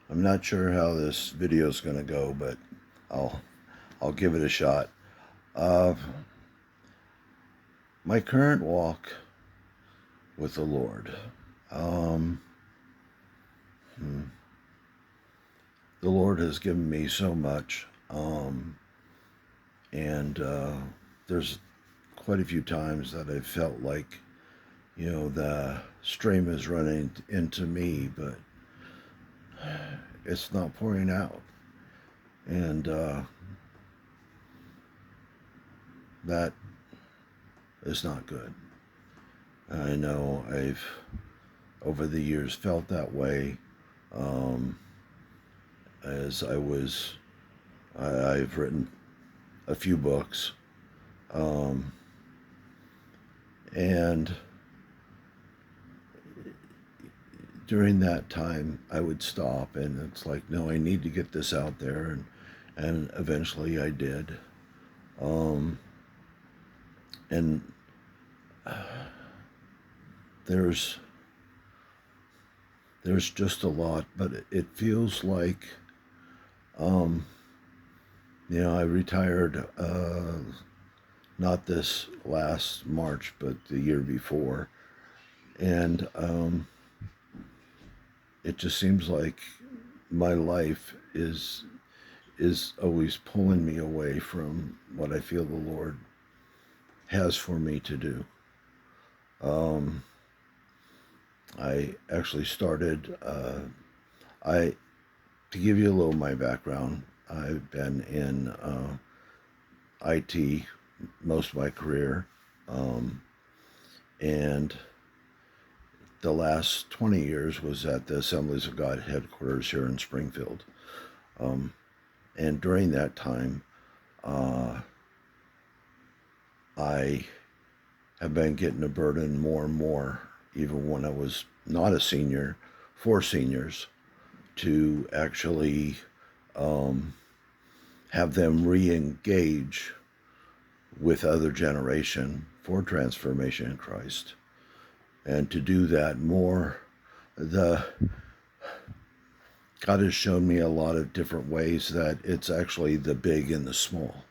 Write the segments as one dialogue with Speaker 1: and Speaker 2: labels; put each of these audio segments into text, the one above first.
Speaker 1: I'm not sure how this video is going to go, but I'll I'll give it a shot. Uh, my current walk with the Lord. Um, hmm, the Lord has given me so much, and there's quite a few times that I felt like the stream is running into me, but it's not pouring out, and that is not good. I know I've over the years felt that way. Um, as I've written a few books, um, and during that time, I would stop, and it's like, no, I need to get this out there, and eventually I did, um, and there's there's just a lot, but it feels like, um, I retired. Not this last March, but the year before. And it just seems like my life is always pulling me away from what I feel the Lord has for me to do. Um, I actually started. I To give you a little of my background. I've been in IT most of my career, um, and the last 20 years was at the Assemblies of God headquarters here in Springfield. Um, and during that time, uh, I have been getting a burden more and more, even when I was not a senior, for seniors to actually um, have them re engage with other generation for transformation in Christ. And to do that more, the God has shown me a lot of different ways that it's actually the big and the small.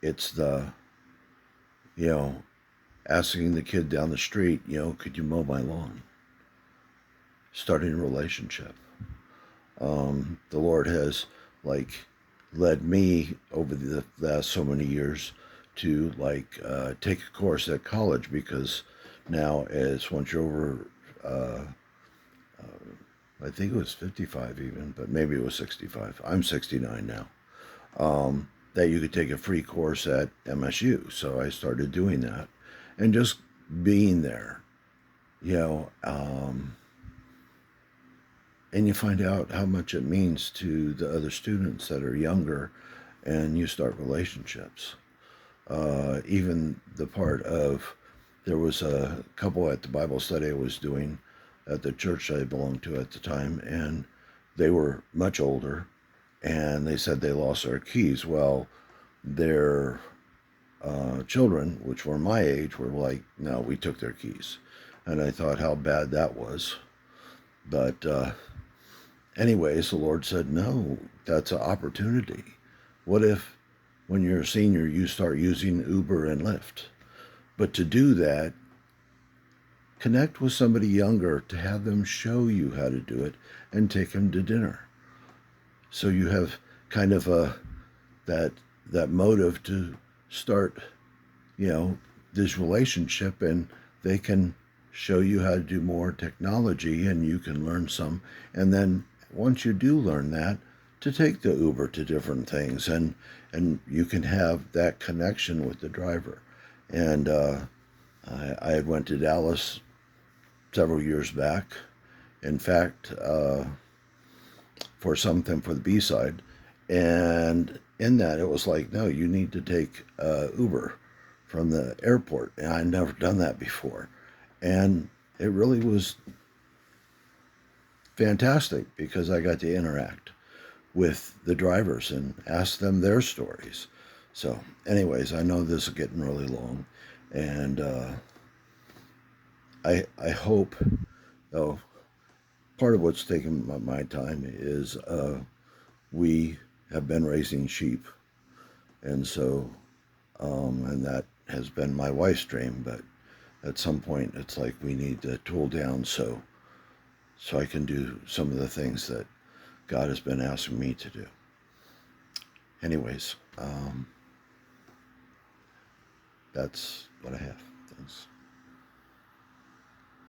Speaker 1: It's the, you know, asking the kid down the street, could you mow my lawn? Starting a relationship. The Lord has, like, led me over the last so many years to, like, take a course at college, because now, as once you're over, I think it was 55 even, but maybe it was 65. I'm 69 now. That you could take a free course at MSU. So I started doing that, and just being there, you know, um, and you find out how much it means to the other students that are younger, and you start relationships. Even the part of, there was a couple at the Bible study I was doing at the church I belonged to at the time, and they were much older, and they said they lost their keys. Well, their children, which were my age, were like, no, we took their keys. And I thought how bad that was. But, anyways, the Lord said, no, that's an opportunity. What if, when you're a senior, you start using Uber and Lyft? But to do that, connect with somebody younger to have them show you how to do it and take them to dinner. So you have kind of that that motive to start, you know, this relationship, and they can show you how to do more technology, and you can learn some. And then once you do learn that, to take the Uber to different things, and you can have that connection with the driver. And I went to Dallas several years back. In fact, for something for the B-side. And in that, it was like, no, you need to take Uber from the airport. And I'd never done that before. And it really was fantastic, because I got to interact with the drivers and ask them their stories. So, anyways, I know this is getting really long. And I hope, though, part of what's taken my time is we have been raising sheep, and so and that has been my wife's dream. But at some point, it's like we need to tool down so I can do some of the things that God has been asking me to do. Anyways, that's what I have. Thanks.